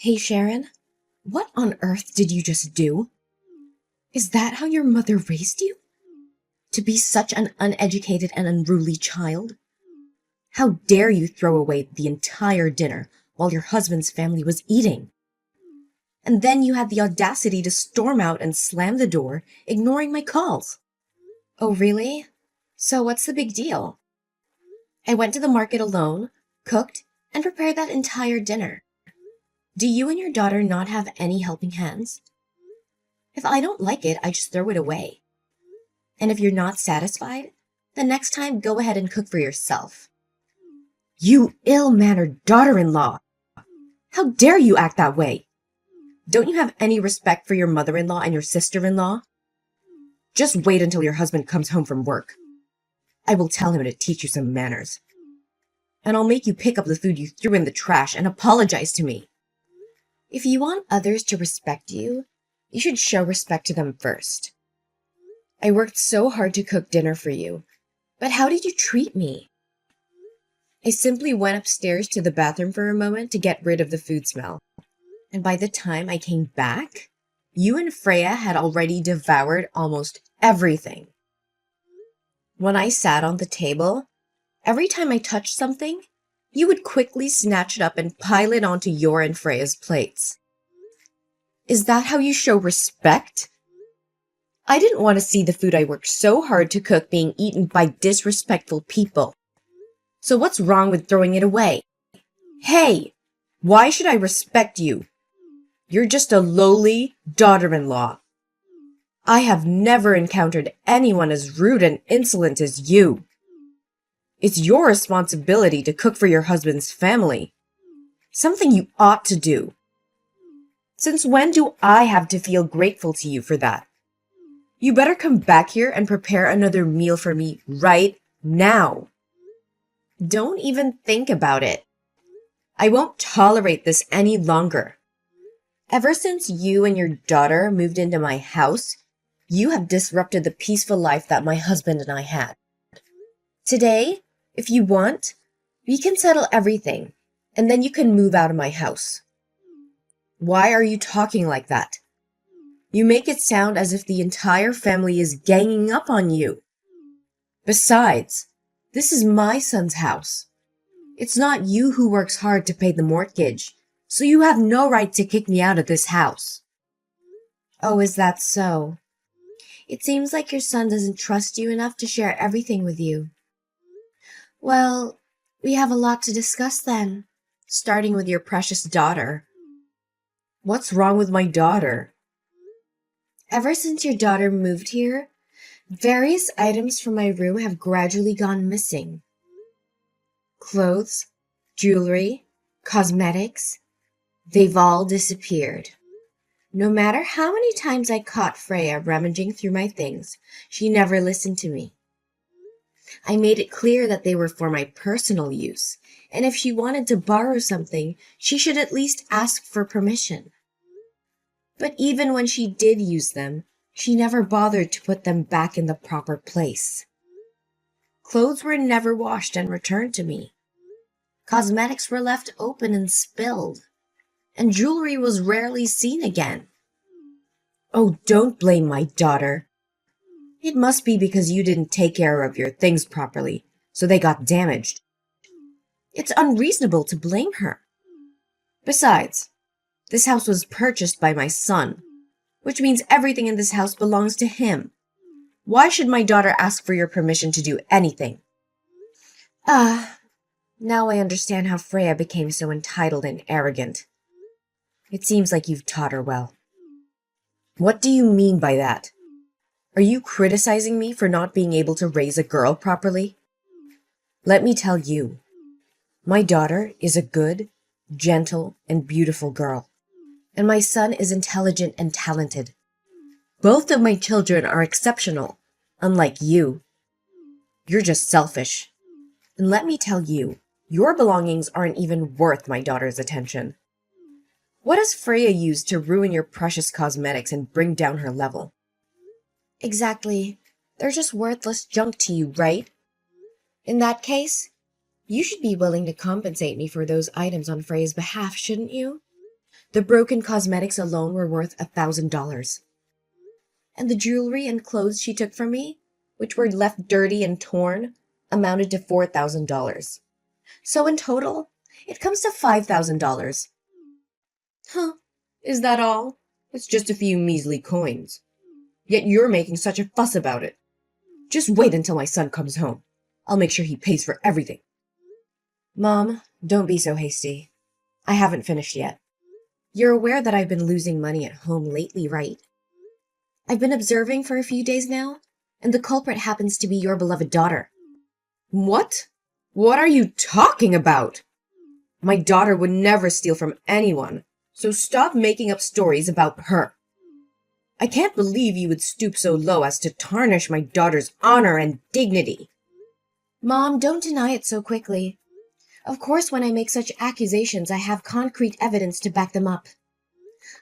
Hey Sharon, what on earth did you just do? Is that how your mother raised you? To be such an uneducated and unruly child? How dare you throw away the entire dinner while your husband's family was eating? And then you had the audacity to storm out and slam the door, ignoring my calls. Oh, really? So what's the big deal? I went to the market alone, cooked, and prepared that entire dinner. Do you and your daughter not have any helping hands? If I don't like it, I just throw it away. And if you're not satisfied, the next time go ahead and cook for yourself. You ill-mannered daughter-in-law! How dare you act that way? Don't you have any respect for your mother-in-law and your sister-in-law? Just wait until your husband comes home from work. I will tell him to teach you some manners. And I'll make you pick up the food you threw in the trash and apologize to me. If you want others to respect you, you should show respect to them first. I worked so hard to cook dinner for you, but how did you treat me? I simply went upstairs to the bathroom for a moment to get rid of the food smell. And by the time I came back, you and Freya had already devoured almost everything. When I sat on the table, every time I touched something, you would quickly snatch it up and pile it onto your and Freya's plates. Is that how you show respect? I didn't want to see the food I worked so hard to cook being eaten by disrespectful people. So what's wrong with throwing it away? Hey, why should I respect you? You're just a lowly daughter-in-law. I have never encountered anyone as rude and insolent as you. It's your responsibility to cook for your husband's family. Something you ought to do. Since when do I have to feel grateful to you for that? You better come back here and prepare another meal for me right now. Don't even think about it. I won't tolerate this any longer. Ever since you and your daughter moved into my house, you have disrupted the peaceful life that my husband and I had. Today, if you want, we can settle everything, and then you can move out of my house. Why are you talking like that? You make it sound as if the entire family is ganging up on you. Besides, this is my son's house. It's not you who works hard to pay the mortgage, so you have no right to kick me out of this house. Oh, is that so? It seems like your son doesn't trust you enough to share everything with you. Well, we have a lot to discuss then, starting with your precious daughter. What's wrong with my daughter? Ever since your daughter moved here, various items from my room have gradually gone missing. Clothes, jewelry, cosmetics, they've all disappeared. No matter how many times I caught Freya rummaging through my things, she never listened to me. I made it clear that they were for my personal use, and if she wanted to borrow something, she should at least ask for permission. But even when she did use them, she never bothered to put them back in the proper place. Clothes were never washed and returned to me. Cosmetics were left open and spilled, and jewelry was rarely seen again. Oh, don't blame my daughter. It must be because you didn't take care of your things properly, so they got damaged. It's unreasonable to blame her. Besides, this house was purchased by my son, which means everything in this house belongs to him. Why should my daughter ask for your permission to do anything? Now I understand how Freya became so entitled and arrogant. It seems like you've taught her well. What do you mean by that? Are you criticizing me for not being able to raise a girl properly? Let me tell you, my daughter is a good, gentle, and beautiful girl, and my son is intelligent and talented. Both of my children are exceptional, unlike you. You're just selfish. And let me tell you, your belongings aren't even worth my daughter's attention. What has Freya used to ruin your precious cosmetics and bring down her level? Exactly. They're just worthless junk to you, right? In that case, you should be willing to compensate me for those items on Freya's behalf, shouldn't you? The broken cosmetics alone were worth $1,000. And the jewelry and clothes she took from me, which were left dirty and torn, amounted to $4,000. So in total, it comes to $5,000. Huh, is that all? It's just a few measly coins. Yet you're making such a fuss about it. Just wait until my son comes home. I'll make sure he pays for everything. Mom, don't be so hasty. I haven't finished yet. You're aware that I've been losing money at home lately, right? I've been observing for a few days now, and the culprit happens to be your beloved daughter. What? What are you talking about? My daughter would never steal from anyone, so stop making up stories about her. I can't believe you would stoop so low as to tarnish my daughter's honor and dignity. Mom, don't deny it so quickly. Of course, when I make such accusations, I have concrete evidence to back them up.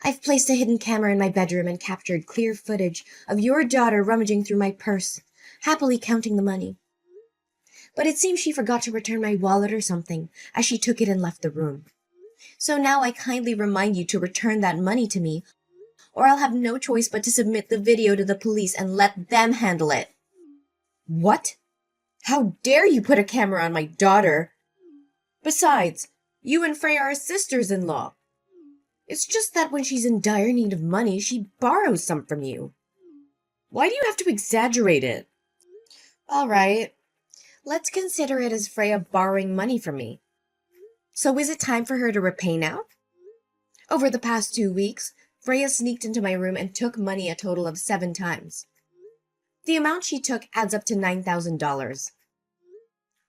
I've placed a hidden camera in my bedroom and captured clear footage of your daughter rummaging through my purse, happily counting the money. But it seems she forgot to return my wallet or something, as she took it and left the room. So now I kindly remind you to return that money to me, or I'll have no choice but to submit the video to the police and let them handle it. What? How dare you put a camera on my daughter? Besides, you and Freya are sisters-in-law. It's just that when she's in dire need of money, she borrows some from you. Why do you have to exaggerate it? All right, let's consider it as Freya borrowing money from me. So is it time for her to repay now? Over the past 2 weeks, Freya sneaked into my room and took money a total of 7 times. The amount she took adds up to $9,000.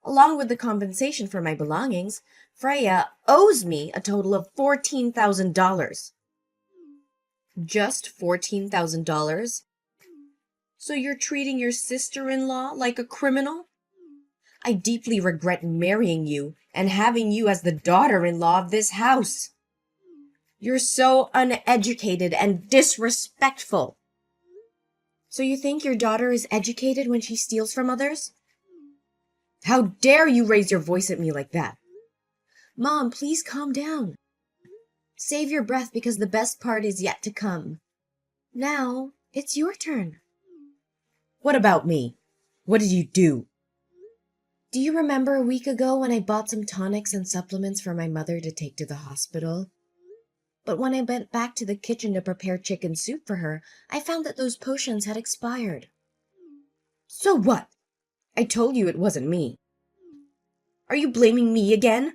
Along with the compensation for my belongings, Freya owes me a total of $14,000. Just $14,000? So you're treating your sister-in-law like a criminal? I deeply regret marrying you and having you as the daughter-in-law of this house. You're so uneducated and disrespectful. So you think your daughter is educated when she steals from others? How dare you raise your voice at me like that? Mom, please calm down. Save your breath because the best part is yet to come. Now, it's your turn. What about me? What did you do? Do you remember a week ago when I bought some tonics and supplements for my mother to take to the hospital? But when I went back to the kitchen to prepare chicken soup for her, I found that those potions had expired. So what? I told you it wasn't me. Are you blaming me again?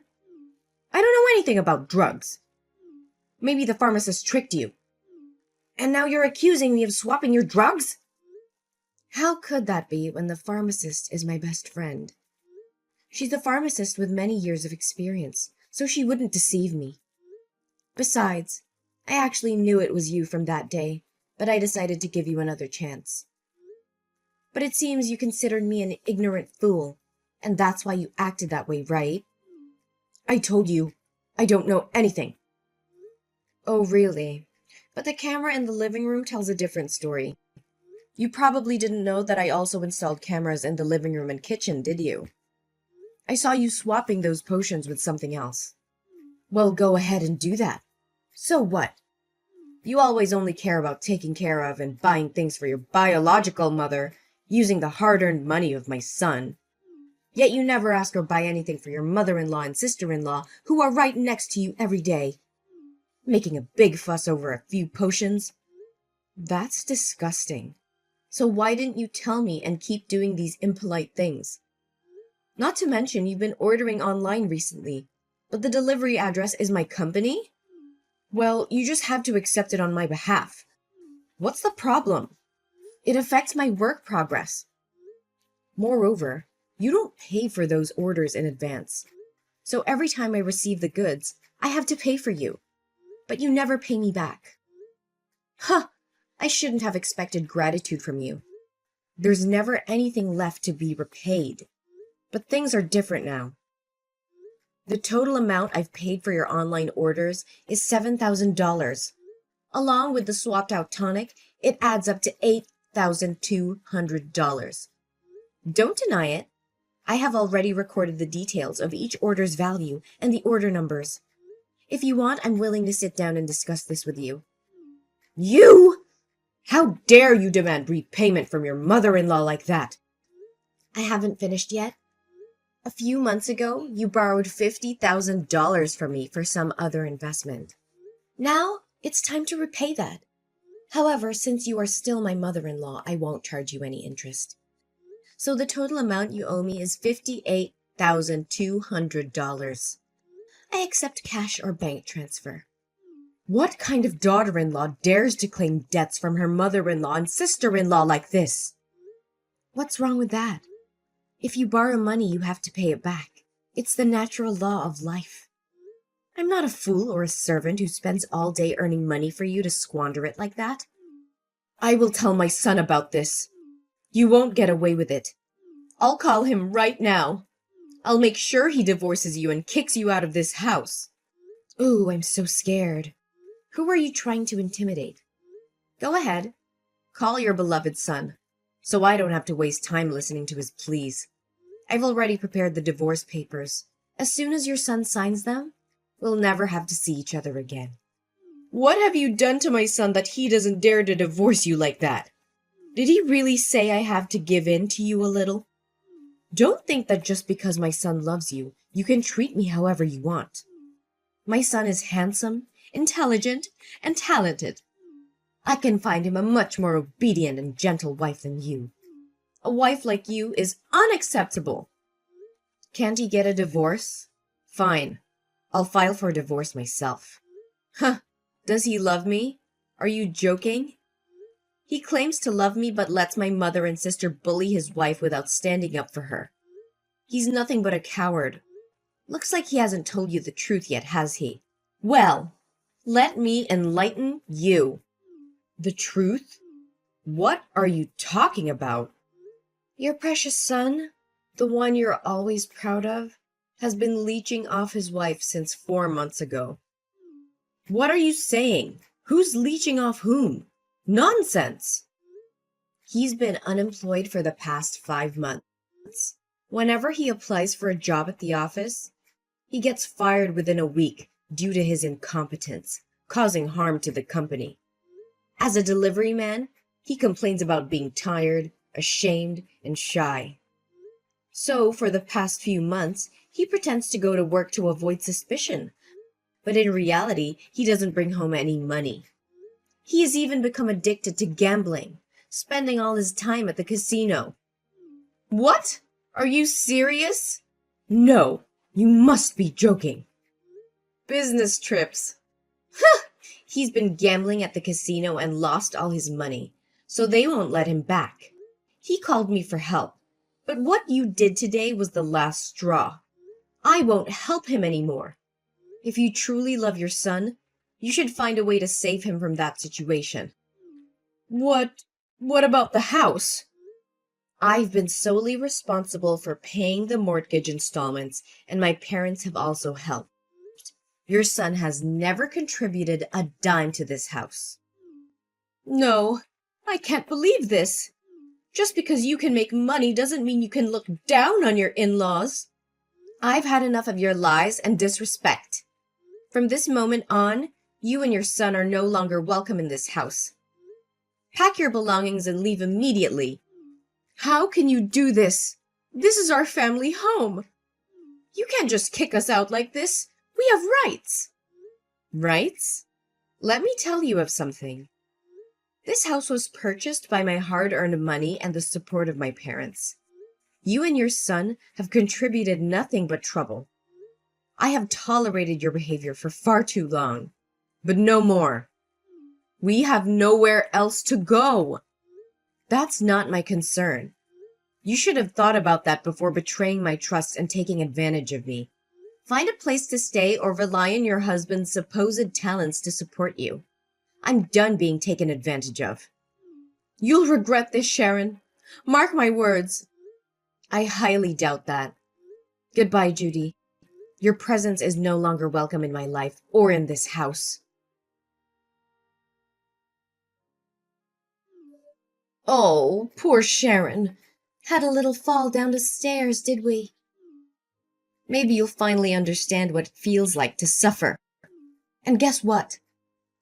I don't know anything about drugs. Maybe the pharmacist tricked you. And now you're accusing me of swapping your drugs? How could that be when the pharmacist is my best friend? She's a pharmacist with many years of experience, so she wouldn't deceive me. Besides, I actually knew it was you from that day, but I decided to give you another chance. But it seems you considered me an ignorant fool, and that's why you acted that way, right? I told you, I don't know anything. Oh, really? But the camera in the living room tells a different story. You probably didn't know that I also installed cameras in the living room and kitchen, did you? I saw you swapping those potions with something else. Well, go ahead and do that. So what? You always only care about taking care of and buying things for your biological mother, using the hard-earned money of my son. Yet you never ask or buy anything for your mother-in-law and sister-in-law, who are right next to you every day. Making a big fuss over a few potions? That's disgusting. So why didn't you tell me and keep doing these impolite things? Not to mention you've been ordering online recently, but the delivery address is my company? Well, you just have to accept it on my behalf. What's the problem? It affects my work progress. Moreover, you don't pay for those orders in advance. So every time I receive the goods, I have to pay for you. But you never pay me back. Huh! I shouldn't have expected gratitude from you. There's never anything left to be repaid. But things are different now. The total amount I've paid for your online orders is $7,000. Along with the swapped out tonic, it adds up to $8,200. Don't deny it. I have already recorded the details of each order's value and the order numbers. If you want, I'm willing to sit down and discuss this with you. You? How dare you demand repayment from your mother-in-law like that? I haven't finished yet. A few months ago, you borrowed $50,000 from me for some other investment. Now, it's time to repay that. However, since you are still my mother-in-law, I won't charge you any interest. So the total amount you owe me is $58,200. I accept cash or bank transfer. What kind of daughter-in-law dares to claim debts from her mother-in-law and sister-in-law like this? What's wrong with that? If you borrow money, you have to pay it back. It's the natural law of life. I'm not a fool or a servant who spends all day earning money for you to squander it like that. I will tell my son about this. You won't get away with it. I'll call him right now. I'll make sure he divorces you and kicks you out of this house. Ooh, I'm so scared. Who are you trying to intimidate? Go ahead. Call your beloved son, so I don't have to waste time listening to his pleas. I've already prepared the divorce papers. As soon as your son signs them, we'll never have to see each other again. What have you done to my son that he doesn't dare to divorce you like that? Did he really say I have to give in to you a little? Don't think that just because my son loves you, you can treat me however you want. My son is handsome, intelligent, and talented. I can find him a much more obedient and gentle wife than you. A wife like you is unacceptable. Can't he get a divorce? Fine. I'll file for a divorce myself. Huh. Does he love me? Are you joking? He claims to love me but lets my mother and sister bully his wife without standing up for her. He's nothing but a coward. Looks like he hasn't told you the truth yet, has he? Well, let me enlighten you. The truth? What are you talking about? Your precious son, the one you're always proud of, has been leeching off his wife since 4 months ago. What are you saying? Who's leeching off whom? Nonsense! He's been unemployed for the past 5 months. Whenever he applies for a job at the office, he gets fired within a week due to his incompetence, causing harm to the company. As a delivery man, he complains about being tired, ashamed, and shy. So, for the past few months, he pretends to go to work to avoid suspicion. But in reality, he doesn't bring home any money. He has even become addicted to gambling, spending all his time at the casino. What? Are you serious? No, you must be joking. Business trips. He's been gambling at the casino and lost all his money, so they won't let him back. He called me for help, but what you did today was the last straw. I won't help him anymore. If you truly love your son, you should find a way to save him from that situation. What about the house? I've been solely responsible for paying the mortgage installments, and my parents have also helped. Your son has never contributed a dime to this house. No, I can't believe this. Just because you can make money doesn't mean you can look down on your in-laws. I've had enough of your lies and disrespect. From this moment on, you and your son are no longer welcome in this house. Pack your belongings and leave immediately. How can you do this? This is our family home. You can't just kick us out like this. We have rights. Rights? Let me tell you of something. This house was purchased by my hard-earned money and the support of my parents. You and your son have contributed nothing but trouble. I have tolerated your behavior for far too long, but no more. We have nowhere else to go. That's not my concern. You should have thought about that before betraying my trust and taking advantage of me. Find a place to stay or rely on your husband's supposed talents to support you. I'm done being taken advantage of. You'll regret this, Sharon. Mark my words. I highly doubt that. Goodbye, Judy. Your presence is no longer welcome in my life or in this house. Oh, poor Sharon. Had a little fall down the stairs, did we? Maybe you'll finally understand what it feels like to suffer. And guess what?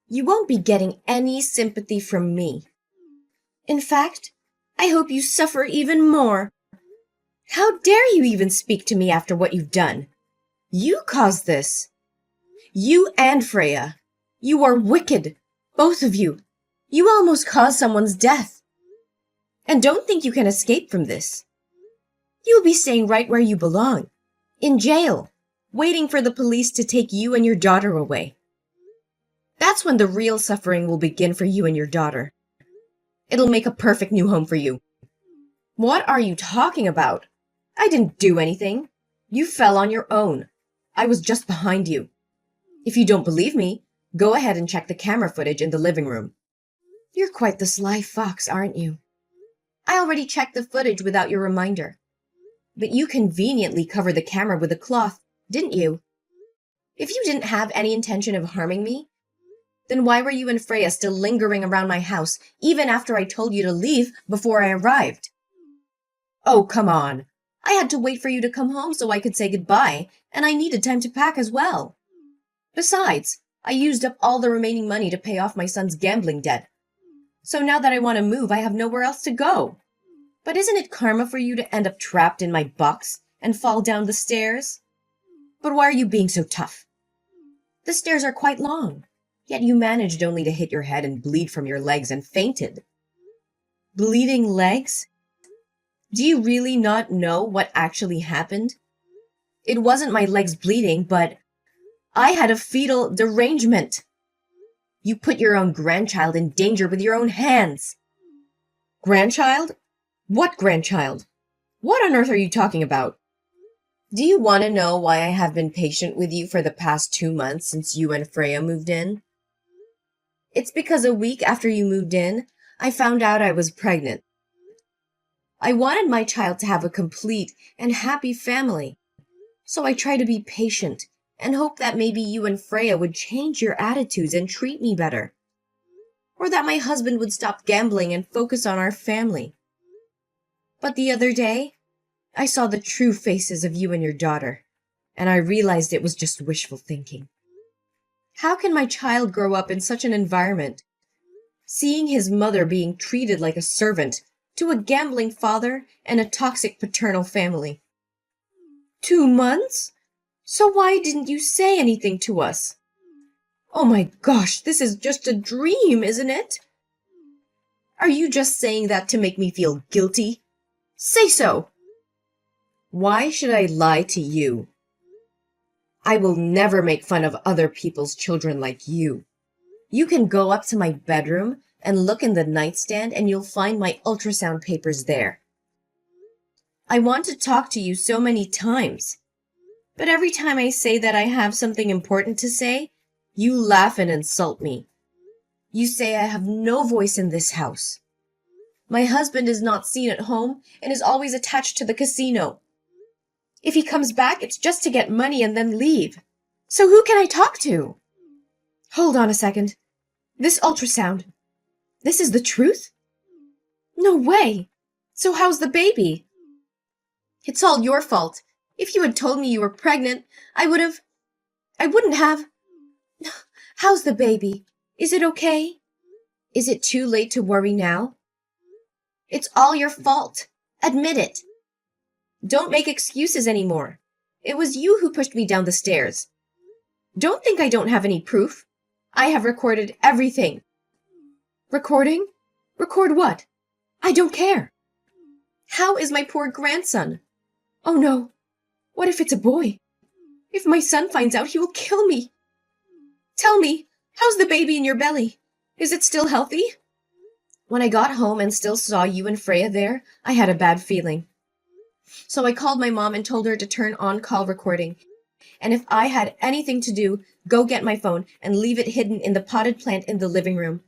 You won't be getting any sympathy from me. In fact, I hope you suffer even more. How dare you even speak to me after what you've done? You caused this. You and Freya. You are wicked. Both of you. You almost caused someone's death. And don't think you can escape from this. You'll be staying right where you belong. In jail. Waiting for the police to take you and your daughter away. That's when the real suffering will begin for you and your daughter. It'll make a perfect new home for you. What are you talking about? I didn't do anything. You fell on your own. I was just behind you. If you don't believe me, go ahead and check the camera footage in the living room. You're quite the sly fox, aren't you? I already checked the footage without your reminder. But you conveniently covered the camera with a cloth, didn't you? If you didn't have any intention of harming me, then why were you and Freya still lingering around my house, even after I told you to leave before I arrived? Oh, come on. I had to wait for you to come home so I could say goodbye, and I needed time to pack as well. Besides, I used up all the remaining money to pay off my son's gambling debt. So now that I want to move, I have nowhere else to go. But isn't it karma for you to end up trapped in my box and fall down the stairs? But why are you being so tough? The stairs are quite long, yet you managed only to hit your head and bleed from your legs and fainted. Bleeding legs? Do you really not know what actually happened? It wasn't my legs bleeding, but I had a fetal derangement. You put your own grandchild in danger with your own hands. Grandchild? What grandchild? What on earth are you talking about? Do you want to know why I have been patient with you for the past 2 months since you and Freya moved in? It's because a week after you moved in, I found out I was pregnant. I wanted my child to have a complete and happy family, so I tried to be patient and hope that maybe you and Freya would change your attitudes and treat me better. Or that my husband would stop gambling and focus on our family. But the other day, I saw the true faces of you and your daughter, and I realized it was just wishful thinking. How can my child grow up in such an environment, seeing his mother being treated like a servant to a gambling father and a toxic paternal family? 2 months? So why didn't you say anything to us? Oh my gosh, this is just a dream, isn't it? Are you just saying that to make me feel guilty? Say so! Why should I lie to you? I will never make fun of other people's children like you. You can go up to my bedroom and look in the nightstand and you'll find my ultrasound papers there. I want to talk to you so many times, but every time I say that I have something important to say, you laugh and insult me. You say I have no voice in this house. My husband is not seen at home and is always attached to the casino. If he comes back, it's just to get money and then leave. So who can I talk to? Hold on a second. This ultrasound. This is the truth? No way. So how's the baby? It's all your fault. If you had told me you were pregnant, I wouldn't have. How's the baby? Is it okay? Is it too late to worry now? It's all your fault. Admit it. Don't make excuses anymore. It was you who pushed me down the stairs. Don't think I don't have any proof. I have recorded everything. Recording? Record what? I don't care. How is my poor grandson? Oh no. What if it's a boy? If my son finds out, he will kill me. Tell me, how's the baby in your belly? Is it still healthy? When I got home and still saw you and Freya there, I had a bad feeling. So I called my mom and told her to turn on call recording. And if I had anything to do, go get my phone and leave it hidden in the potted plant in the living room.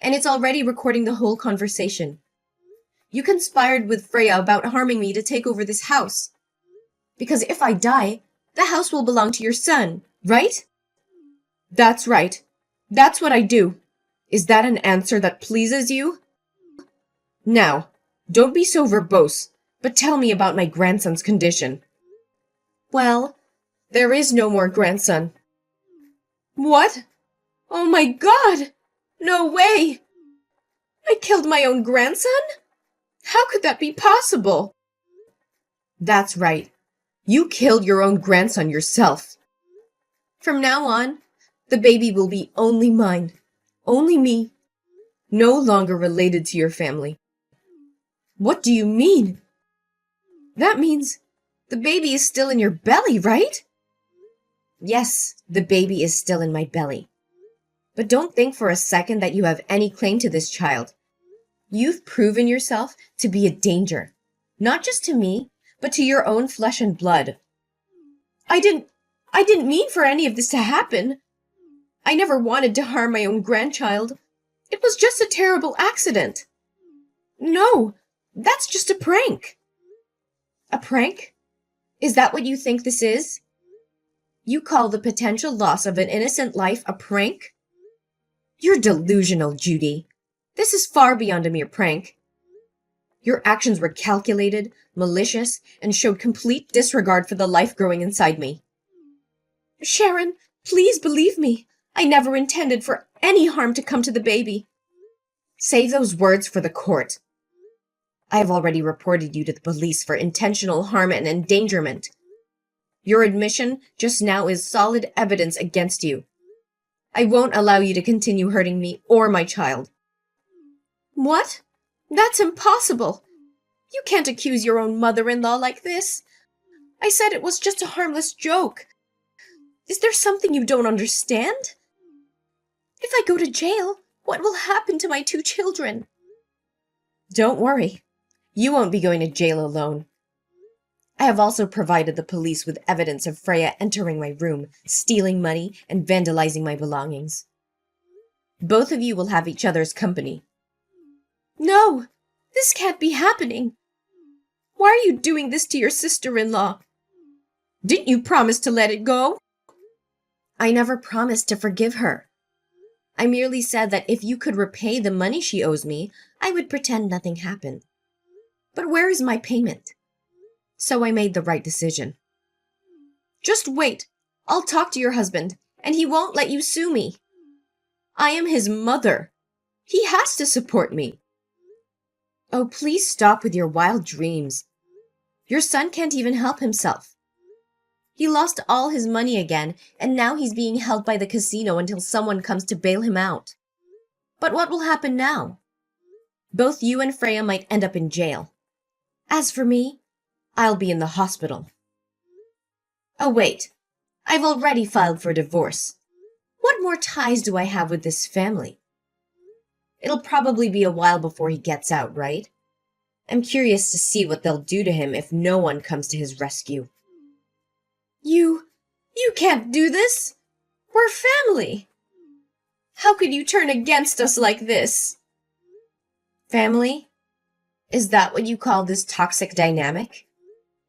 And it's already recording the whole conversation. You conspired with Freya about harming me to take over this house. Because if I die, the house will belong to your son, right? That's right. That's what I do. Is that an answer that pleases you? Now, don't be so verbose, but tell me about my grandson's condition. Well, there is no more grandson. What? Oh my God! No way! I killed my own grandson? How could that be possible? That's right. You killed your own grandson yourself. From now on, the baby will be only mine. Only me. No longer related to your family. What do you mean? That means the baby is still in your belly, right? Yes, the baby is still in my belly. But don't think for a second that you have any claim to this child. You've proven yourself to be a danger, not just to me, but to your own flesh and blood. I didn't mean for any of this to happen. I never wanted to harm my own grandchild. It was just a terrible accident. No, that's just a prank. A prank? Is that what you think this is? You call the potential loss of an innocent life a prank? You're delusional, Judy. This is far beyond a mere prank. Your actions were calculated, malicious, and showed complete disregard for the life growing inside me. Sharon, please believe me. I never intended for any harm to come to the baby. Save those words for the court. I have already reported you to the police for intentional harm and endangerment. Your admission just now is solid evidence against you. I won't allow you to continue hurting me or my child. What? That's impossible. You can't accuse your own mother-in-law like this. I said it was just a harmless joke. Is there something you don't understand? If I go to jail, what will happen to my 2 children? Don't worry. You won't be going to jail alone. I have also provided the police with evidence of Freya entering my room, stealing money, and vandalizing my belongings. Both of you will have each other's company. No, this can't be happening. Why are you doing this to your sister-in-law? Didn't you promise to let it go? I never promised to forgive her. I merely said that if you could repay the money she owes me, I would pretend nothing happened. But where is my payment? So I made the right decision. Just wait. I'll talk to your husband, and he won't let you sue me. I am his mother. He has to support me. Oh, please stop with your wild dreams. Your son can't even help himself. He lost all his money again, and now he's being held by the casino until someone comes to bail him out. But what will happen now? Both you and Freya might end up in jail. As for me, I'll be in the hospital. Oh, wait. I've already filed for divorce. What more ties do I have with this family? It'll probably be a while before he gets out, right? I'm curious to see what they'll do to him if no one comes to his rescue. You can't do this. We're family. How could you turn against us like this? Family? Is that what you call this toxic dynamic?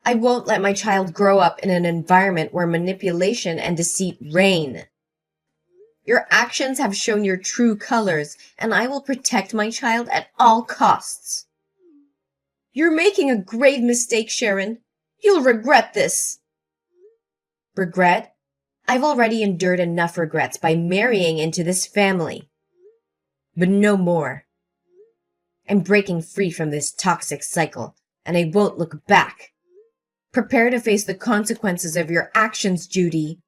I won't let my child grow up in an environment where manipulation and deceit reign. Your actions have shown your true colors, and I will protect my child at all costs. You're making a grave mistake, Sharon. You'll regret this. Regret? I've already endured enough regrets by marrying into this family. But no more. I'm breaking free from this toxic cycle, and I won't look back. Prepare to face the consequences of your actions, Judy.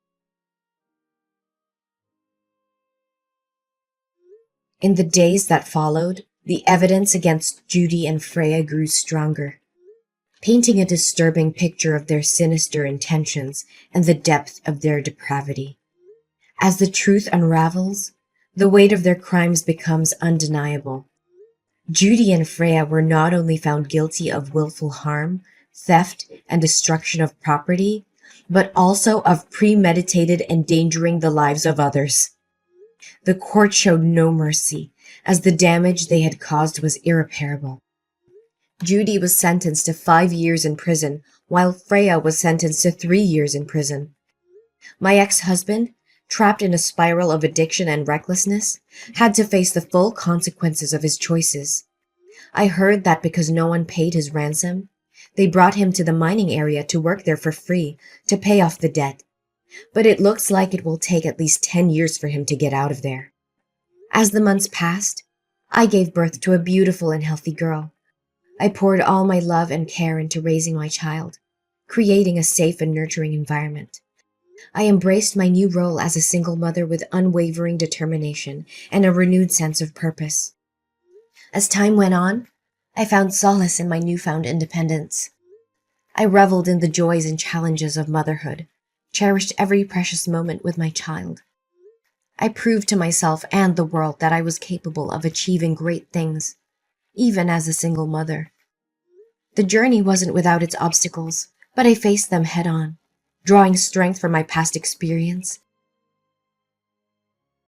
In the days that followed, the evidence against Judy and Freya grew stronger, painting a disturbing picture of their sinister intentions and the depth of their depravity. As the truth unravels, the weight of their crimes becomes undeniable. Judy and Freya were not only found guilty of willful harm, theft, and destruction of property, but also of premeditated endangering the lives of others. The court showed no mercy, as the damage they had caused was irreparable. Judy was sentenced to 5 years in prison, while Freya was sentenced to 3 years in prison. My ex-husband, trapped in a spiral of addiction and recklessness, had to face the full consequences of his choices. I heard that because no one paid his ransom, they brought him to the mining area to work there for free to pay off the debt. but it looks like it will take at least 10 years for him to get out of there. As the months passed, I gave birth to a beautiful and healthy girl. I poured all my love and care into raising my child, creating a safe and nurturing environment. I embraced my new role as a single mother with unwavering determination and a renewed sense of purpose. As time went on, I found solace in my newfound independence. I reveled in the joys and challenges of motherhood, cherished every precious moment with my child. I proved to myself and the world that I was capable of achieving great things, even as a single mother. The journey wasn't without its obstacles, but I faced them head on, drawing strength from my past experience